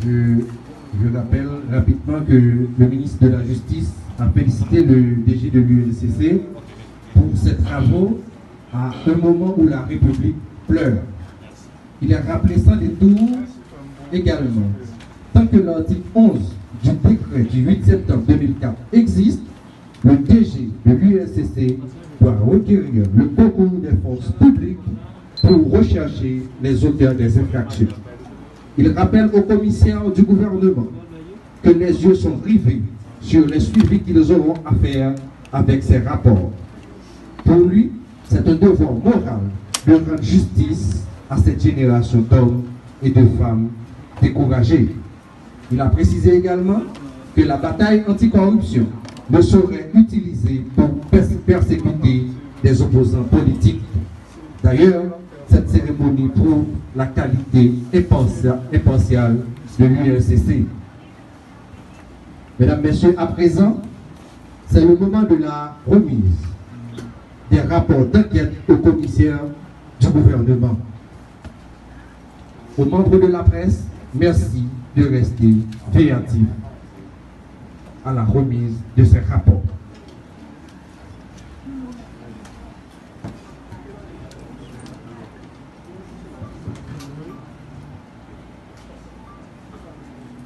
Je rappelle rapidement que le ministre de la Justice a félicité le DG de l'UNCC pour ses travaux à un moment où la République pleure. Il a rappelé sans détour également. Tant que l'article 11 du décret du 8 septembre 2004 existe, le DG de l'UNCC doit requérir le concours des forces publiques pour rechercher les auteurs des infractions. Il rappelle aux commissaires du gouvernement que les yeux sont rivés sur les suivis qu'ils auront à faire avec ces rapports. Pour lui, c'est un devoir moral de rendre justice à cette génération d'hommes et de femmes découragés. Il a précisé également que la bataille anticorruption ne saurait utiliser pour persécuter des opposants politiques. D'ailleurs, cette cérémonie prouve la qualité impartiale de l'UNCC. Mesdames, Messieurs, à présent, c'est le moment de la remise des rapports d'enquête aux commissaires du gouvernement. Aux membres de la presse, merci de rester véatifs à la remise de ces rapports.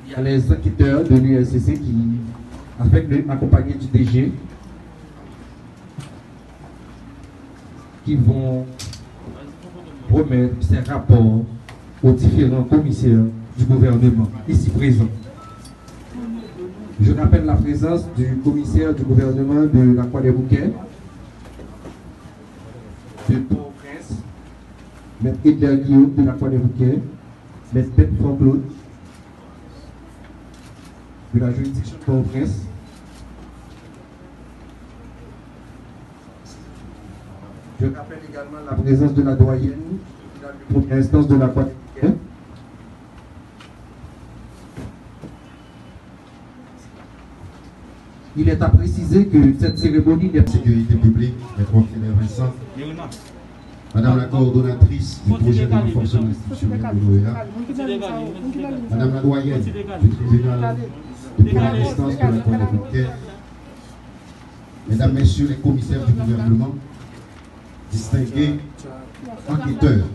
Il y a les enquêteurs de l'UNCC qui, accompagnés du DG, qui vont remettre ces rapports aux différents commissaires du gouvernement ici présents. Je rappelle la présence du commissaire du gouvernement de la Croix-des-Bouquets, de Port-au-Prince, M. Edler Guillaume de la Croix-des-Bouquets, M. Ben Fort-Claude de la juridiction de Port-au-Prince, je rappelle également la présence de la doyenne de la première instance de la Croix-des-Bouquets. Il est à préciser que cette cérémonie de sécurité publique, Maître Vincent, Madame la coordonnatrice du projet de renforcement institutionnel de l'OEA, Madame la doyenne du tribunal de première instance de la Croix-des-Bouquets, Mesdames, Messieurs les commissaires du gouvernement, distingués enquêteurs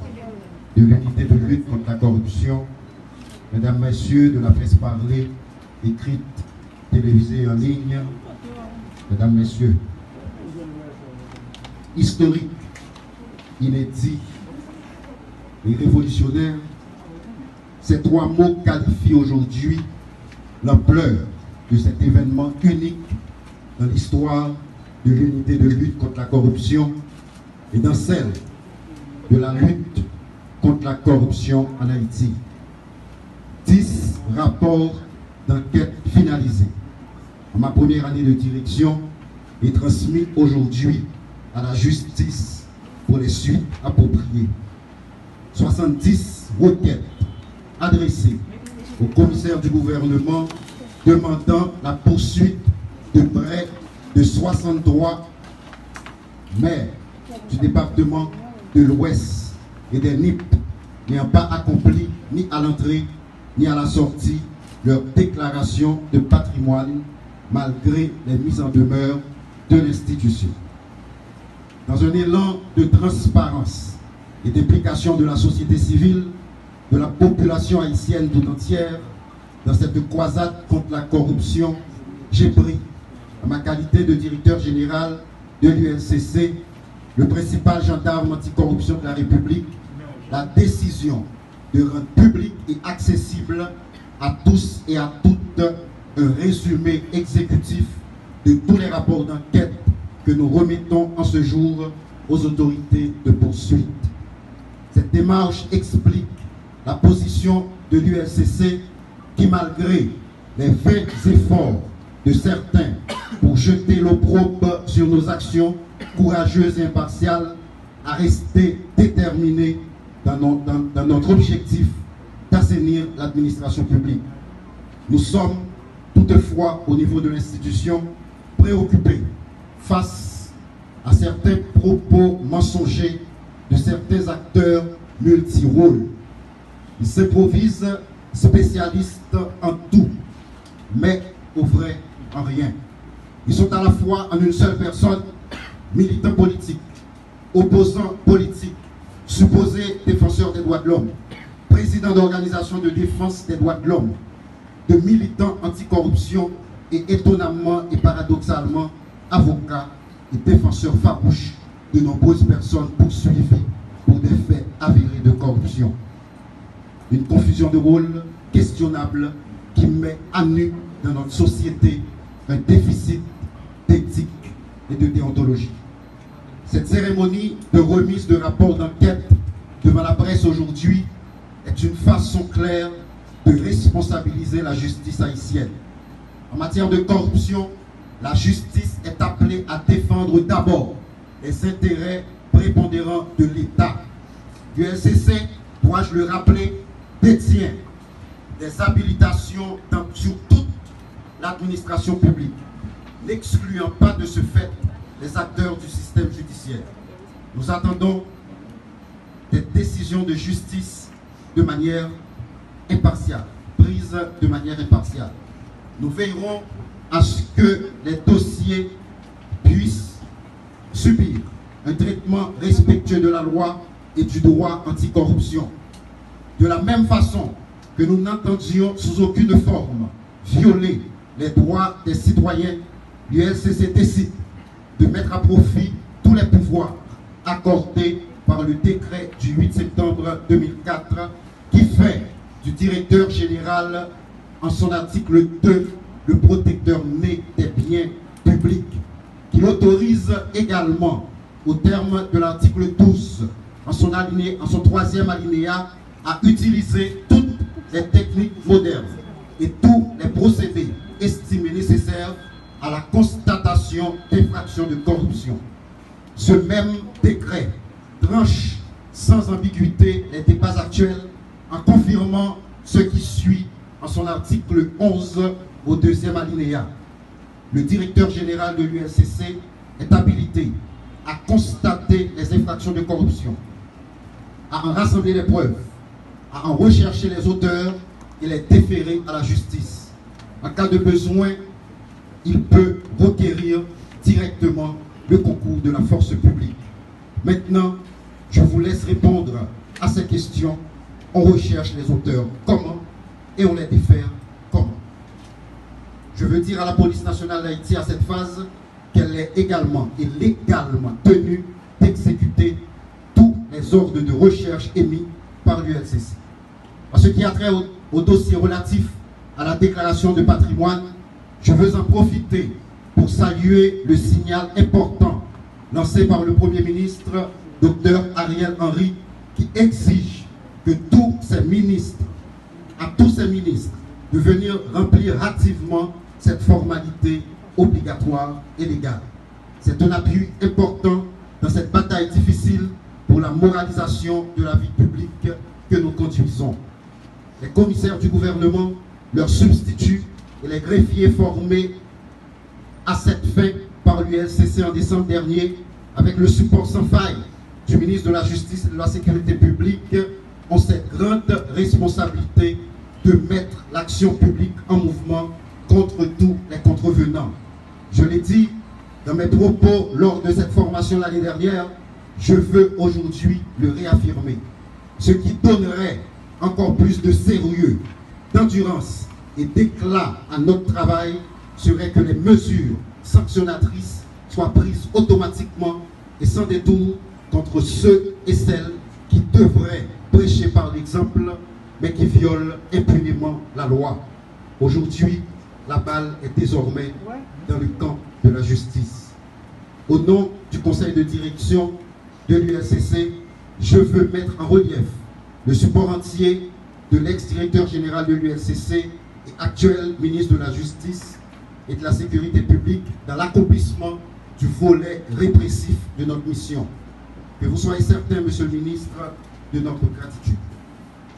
de l'unité de lutte contre la corruption, Mesdames, Messieurs de la presse parlée, écrite, télévisée en ligne, Mesdames, Messieurs, historique, inédit et révolutionnaire, ces trois mots qualifient aujourd'hui l'ampleur de cet événement unique dans l'histoire de l'unité de lutte contre la corruption et dans celle de la lutte contre la corruption en Haïti. 10 rapports d'enquête finalisés en ma première année de direction et transmis aujourd'hui à la justice pour les suites appropriées. 70 requêtes adressées au commissaire du gouvernement demandant la poursuite de près de 63 maires du département de l'Ouest et des NIP n'ayant pas accompli ni à l'entrée ni à la sortie leur déclaration de patrimoine malgré les mises en demeure de l'institution. Dans un élan de transparence et d'implication de la société civile, de la population haïtienne tout entière, dans cette croisade contre la corruption, j'ai pris, en ma qualité de directeur général de l'UNCC, le principal gendarme anticorruption de la République, la décision de rendre public et accessible à tous et à toutes un résumé exécutif de tous les rapports d'enquête que nous remettons en ce jour aux autorités de poursuite. Cette démarche explique la position de l'UNCC qui, malgré les vains efforts de certains pour jeter l'opprobre sur nos actions courageuses et impartiales, a resté déterminé dans notre objectif d'assainir l'administration publique. Nous sommes toutefois, au niveau de l'institution, préoccupés face à certains propos mensongers de certains acteurs multi-rôles. Ils s'improvisent spécialistes en tout, mais au vrai en rien. Ils sont à la fois en une seule personne, militants politiques, opposants politiques, supposés défenseurs des droits de l'homme, présidents d'organisations de défense des droits de l'homme, de militants anticorruption et étonnamment et paradoxalement avocats et défenseurs farouches de nombreuses personnes poursuivies pour des faits avérés de corruption. Une confusion de rôles questionnable qui met à nu dans notre société un déficit d'éthique et de déontologie. Cette cérémonie de remise de rapport d'enquête devant la presse aujourd'hui est une façon claire de responsabiliser la justice haïtienne. En matière de corruption, la justice est appelée à défendre d'abord les intérêts prépondérants de l'État. L'ULCC, dois-je le rappeler, détient des habilitations sur toute l'administration publique, n'excluant pas de ce fait les acteurs du système judiciaire. Nous attendons des décisions de justice de manière impartiale, prises de manière impartiale. Nous veillerons à ce que les dossiers puissent subir un traitement respectueux de la loi et du droit anticorruption. De la même façon que nous n'entendions sous aucune forme violer les droits des citoyens, l'ULCC décide de mettre à profit tous les pouvoirs accordés par le décret du 8 septembre 2004 qui fait du directeur général, en son article 2, le protecteur né des biens publics, qui l'autorise également, au terme de l'article 12, en son troisième alinéa, à utiliser toutes les techniques modernes et tous les procédés estimés nécessaires à la constatation d'infractions de corruption. Ce même décret tranche sans ambiguïté les débats actuels en confirmant ce qui suit en son article 11 au deuxième alinéa. Le directeur général de l'ULCC est habilité à constater les infractions de corruption, à en rassembler les preuves, à en rechercher les auteurs et les déférer à la justice. En cas de besoin, il peut requérir directement le concours de la force publique. Maintenant, je vous laisse répondre à ces questions. On recherche les auteurs comment et on les défère comment. Je veux dire à la police nationale d'Haïti à cette phase qu'elle est également et légalement tenue d'exécuter tous les ordres de recherche émis par l'ULCC. En ce qui a trait au dossier relatif à la déclaration de patrimoine, je veux en profiter pour saluer le signal important lancé par le Premier ministre, Dr Ariel Henry, qui exige que tous ces ministres de venir remplir activement cette formalité obligatoire et légale. C'est un appui important dans cette bataille difficile pour la moralisation de la vie publique que nous conduisons. Les commissaires du gouvernement, leurs substituts et les greffiers formés à cette fin par l'ULCC en décembre dernier, avec le support sans faille du ministre de la Justice et de la Sécurité publique, ont cette grande responsabilité de mettre l'action publique en mouvement contre tous les contrevenants. Je l'ai dit dans mes propos lors de cette formation l'année dernière, je veux aujourd'hui le réaffirmer. Ce qui donnerait encore plus de sérieux, d'endurance et d'éclat à notre travail serait que les mesures sanctionnatrices soient prises automatiquement et sans détour contre ceux et celles qui devraient prêcher par l'exemple, mais qui violent impunément la loi. Aujourd'hui, la balle est désormais dans le camp de la justice. Au nom du conseil de direction de l'ULCC, je veux mettre en relief le support entier de l'ex-directeur général de l'ULCC et actuel ministre de la Justice et de la Sécurité publique dans l'accomplissement du volet répressif de notre mission. Que vous soyez certain, Monsieur le ministre, de notre gratitude.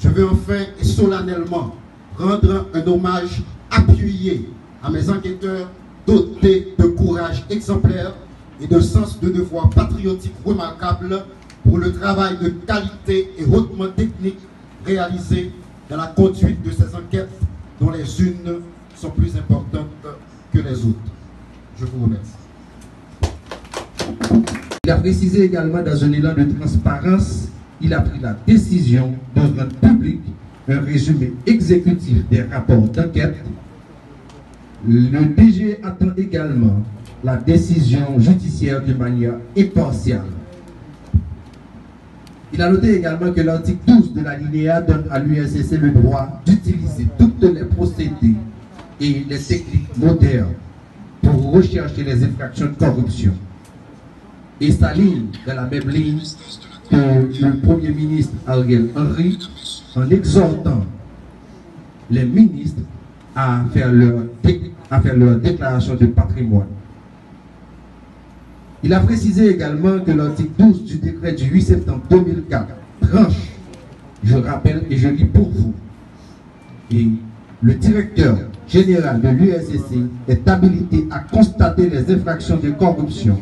Je veux enfin et solennellement rendre un hommage appuyé à mes enquêteurs dotés de courage exemplaire et de sens de devoir patriotique remarquable pour le travail de qualité et hautement technique réalisé dans la conduite de ces enquêtes dont les unes sont plus importantes que les autres. Je vous remercie. Il a précisé également dans un élan de transparence, il a pris la décision de rendre public un résumé exécutif des rapports d'enquête. Le DG attend également la décision judiciaire de manière impartiale. Il a noté également que l'article 12 de l'alinéa donne à l'USCC le droit d'utiliser toutes les procédés et les techniques modernes pour rechercher les infractions de corruption. Et s'aligne dans la même ligne que le Premier ministre Ariel Henry en exhortant les ministres à faire leur déclaration de patrimoine. Il a précisé également que l'article 12 du décret du 8 septembre 2004 tranche, je rappelle et je lis pour vous, et le directeur général de l'USCC est habilité à constater les infractions de corruption,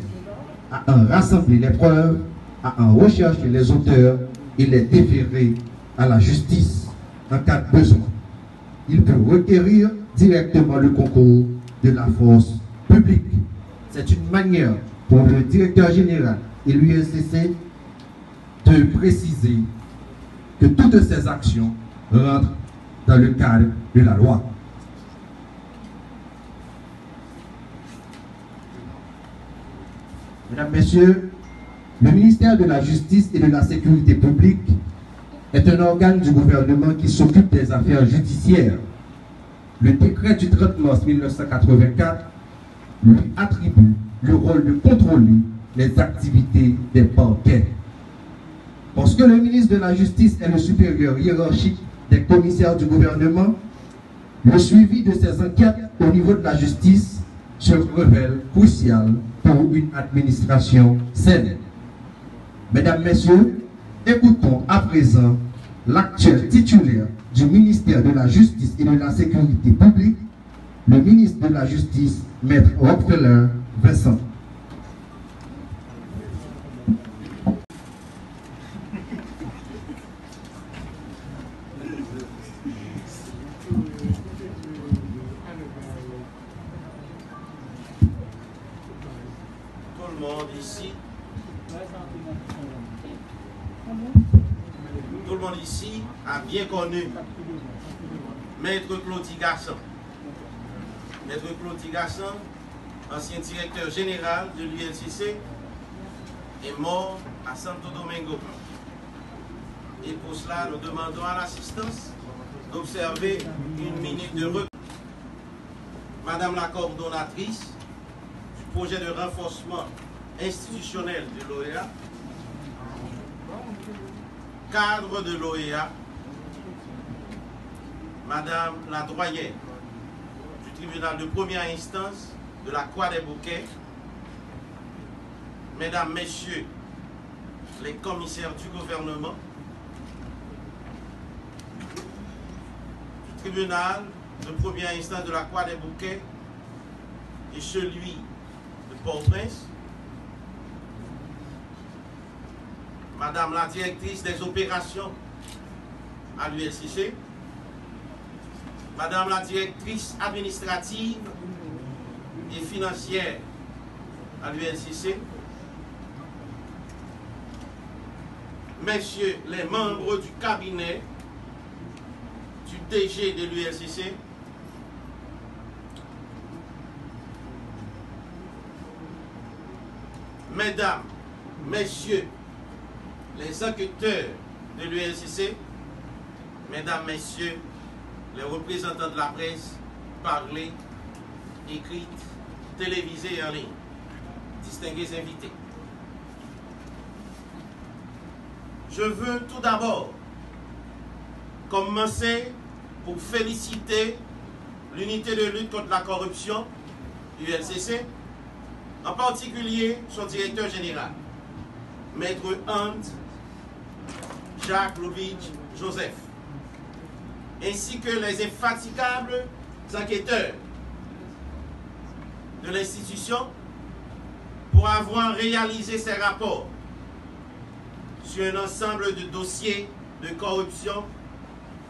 à en rassembler les preuves, à en rechercher les auteurs et les déférer à la justice en cas de besoin. Il peut requérir directement le concours de la force publique. C'est une manière pour le directeur général et l'USCC de préciser que toutes ces actions rentrent dans le cadre de la loi. Mesdames, Messieurs, le ministère de la Justice et de la Sécurité publique est un organe du gouvernement qui s'occupe des affaires judiciaires. Le décret du 30 mars 1984 lui attribue le rôle de contrôler les activités des parquets. Parce que le ministre de la Justice est le supérieur hiérarchique des commissaires du gouvernement, le suivi de ces enquêtes au niveau de la justice se révèle crucial pour une administration saine. Mesdames, Messieurs, écoutons à présent l'actuel titulaire du ministère de la Justice et de la Sécurité publique, le ministre de la Justice, Maître Rockefeller Vincent. Tout le monde ici a bien connu Maître Claudie Garçon. Maître Claudie Garçon, ancien directeur général de l'ULCC, est mort à Santo Domingo. Et pour cela, nous demandons à l'assistance d'observer une minute de recul. Madame la coordonnatrice du projet de renforcement institutionnel de l'OEA, cadre de l'OEA, Madame la doyenne du tribunal de première instance de la Croix des Bouquets, Mesdames, Messieurs les commissaires du gouvernement, du tribunal de première instance de la Croix des Bouquets et celui de Port-au-Prince, Madame la directrice des opérations à l'ULCC, Madame la directrice administrative et financière à l'ULCC, Messieurs les membres du cabinet du DG de l'ULCC, Mesdames, Messieurs les enquêteurs de l'ULCC, Mesdames, Messieurs les représentants de la presse, parlée, écrite, télévisée et en ligne, distingués invités. Je veux tout d'abord commencer pour féliciter l'unité de lutte contre la corruption, ULCC, en particulier son directeur général, Maître Hans Jacques Lovitch Joseph, ainsi que les infatigables enquêteurs de l'institution pour avoir réalisé ces rapports sur un ensemble de dossiers de corruption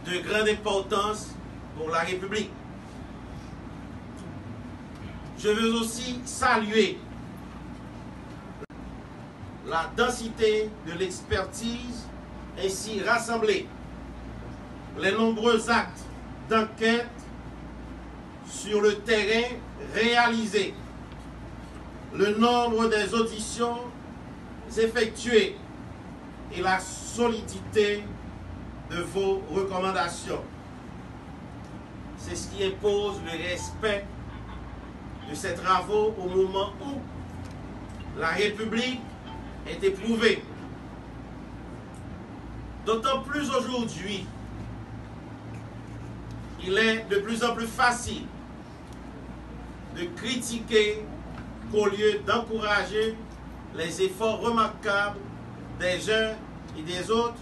de grande importance pour la République. Je veux aussi saluer la densité de l'expertise ainsi rassemblée, les nombreux actes d'enquête sur le terrain réalisés, le nombre des auditions effectuées et la solidité de vos recommandations. C'est ce qui impose le respect de ces travaux au moment où la République est éprouvée. D'autant plus aujourd'hui, il est de plus en plus facile de critiquer qu'au lieu d'encourager les efforts remarquables des uns et des autres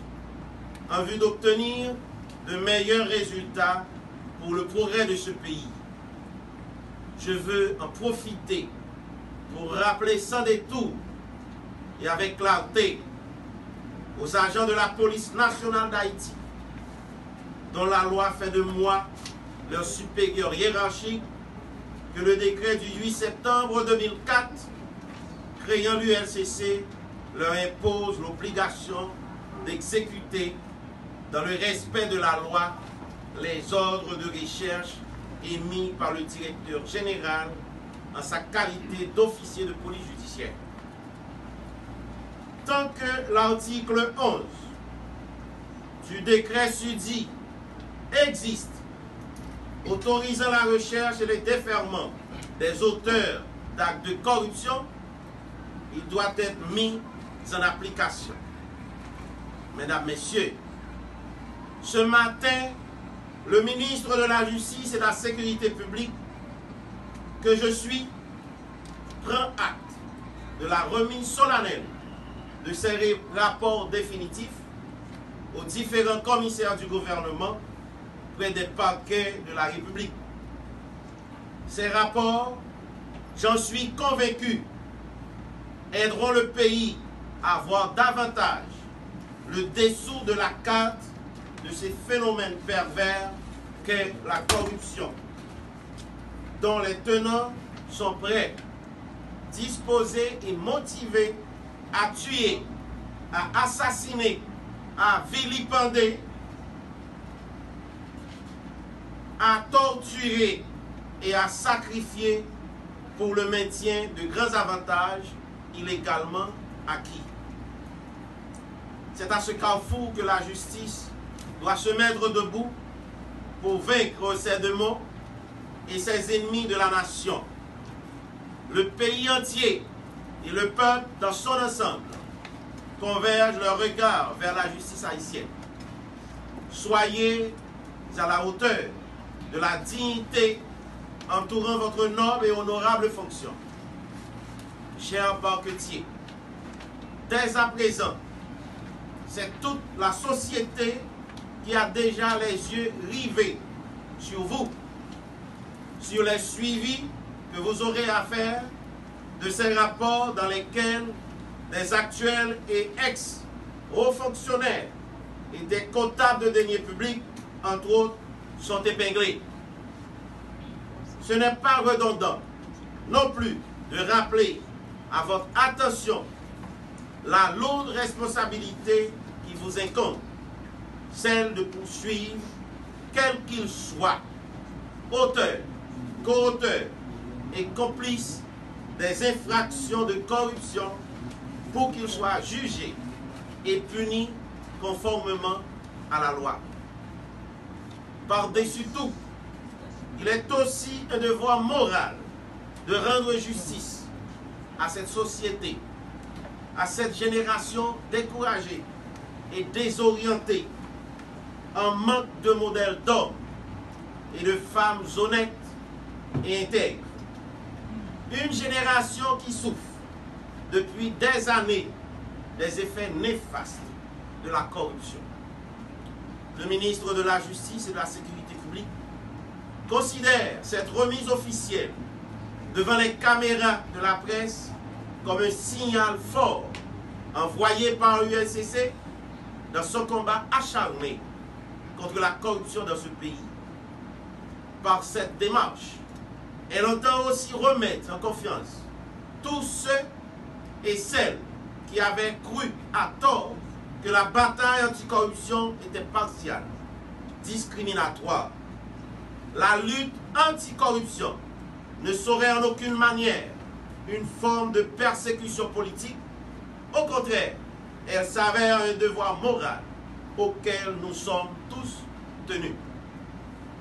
en vue d'obtenir de meilleurs résultats pour le progrès de ce pays. Je veux en profiter pour rappeler sans détour et avec clarté aux agents de la police nationale d'Haïti, dont la loi fait de moi leur supérieur hiérarchique, que le décret du 8 septembre 2004 créant l'ULCC leur impose l'obligation d'exécuter dans le respect de la loi les ordres de recherche émis par le directeur général en sa qualité d'officier de police judiciaire. Tant que l'article 11 du décret sudit existe, autorisant la recherche et le déferment des auteurs d'actes de corruption, il doit être mis en application. Mesdames, Messieurs, ce matin, le ministre de la Justice et de la Sécurité publique, que je suis, prend acte de la remise solennelle de ces rapports définitifs aux différents commissaires du gouvernement près des parquets de la République. Ces rapports, j'en suis convaincu, aideront le pays à voir davantage le dessous de la carte de ces phénomènes pervers qu'est la corruption, dont les tenants sont prêts, disposés et motivés à tuer, à assassiner, à vilipender, à torturer et à sacrifier pour le maintien de grands avantages illégalement acquis. C'est à ce carrefour que la justice doit se mettre debout pour vaincre ces démons et ses ennemis de la nation. Le pays entier et le peuple dans son ensemble convergent leur regard vers la justice haïtienne. Soyez à la hauteur de la dignité entourant votre noble et honorable fonction. Chers parquetiers, dès à présent, c'est toute la société qui a déjà les yeux rivés sur vous, sur les suivis que vous aurez à faire de ces rapports dans lesquels des actuels et ex-hauts fonctionnaires et des comptables de deniers publics, entre autres, sont épinglés. Ce n'est pas redondant non plus de rappeler à votre attention la lourde responsabilité qui vous incombe, celle de poursuivre, quel qu'il soit, auteur, co-auteur et complice des infractions de corruption pour qu'il soit jugé et puni conformément à la loi. Par-dessus tout, il est aussi un devoir moral de rendre justice à cette société, à cette génération découragée et désorientée, en manque de modèles d'hommes et de femmes honnêtes et intègres. Une génération qui souffre depuis des années des effets néfastes de la corruption. Le ministre de la Justice et de la Sécurité publique considère cette remise officielle devant les caméras de la presse comme un signal fort envoyé par l'ULCC dans son combat acharné contre la corruption dans ce pays. Par cette démarche, elle entend aussi remettre en confiance tous ceux et celles qui avaient cru à tort que la bataille anticorruption était partiale, discriminatoire. La lutte anticorruption ne saurait en aucune manière une forme de persécution politique. Au contraire, elle s'avère un devoir moral auquel nous sommes tous tenus.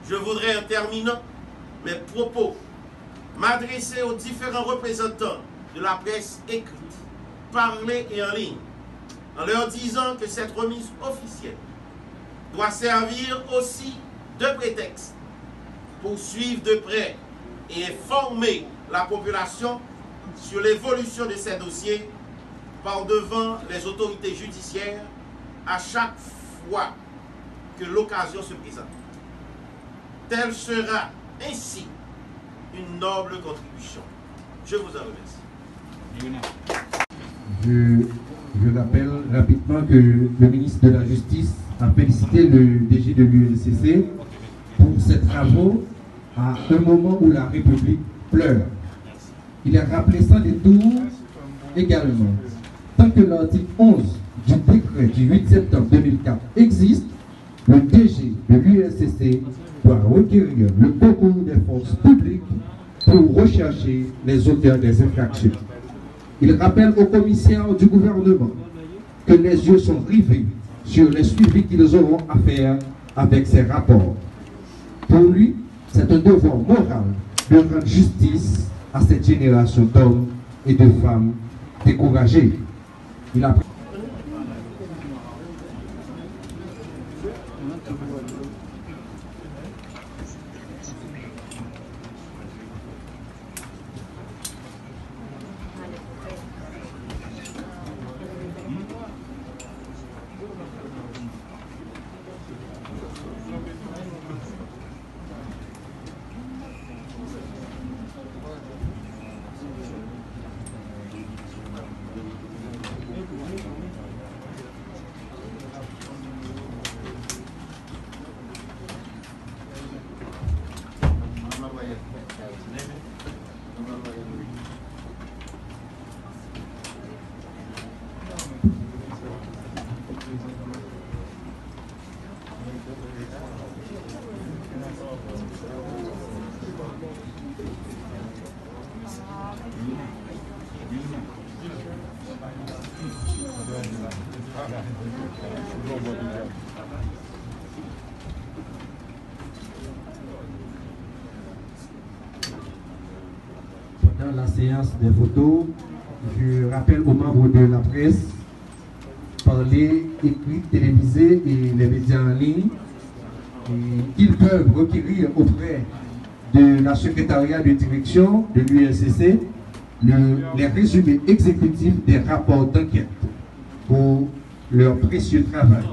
Je voudrais, en terminant mes propos, m'adresser aux différents représentants de la presse écrite, parlée et en ligne, en leur disant que cette remise officielle doit servir aussi de prétexte pour suivre de près et informer la population sur l'évolution de ces dossiers par devant les autorités judiciaires à chaque fois que l'occasion se présente. Telle sera ainsi une noble contribution. Je vous en remercie. Je rappelle rapidement que le ministre de la Justice a félicité le DG de l'UNCC pour ses travaux à un moment où la République pleure. Il a rappelé sans détour également. Tant que l'article 11 du décret du 8 septembre 2004 existe, le DG de l'UNCC doit requérir le concours des forces publiques pour rechercher les auteurs des infractions. Il rappelle aux commissaires du gouvernement que les yeux sont rivés sur les suivis qu'ils auront à faire avec ces rapports. Pour lui, c'est un devoir moral de rendre justice à cette génération d'hommes et de femmes découragés. Il a... Dans la séance des photos, je rappelle aux membres de la presse, parlée, écrite, télévisée et les médias en ligne, qu'ils peuvent requérir auprès de la secrétariat de direction de l'UNCC les résumés exécutifs des rapports d'enquête pour leur précieux travail.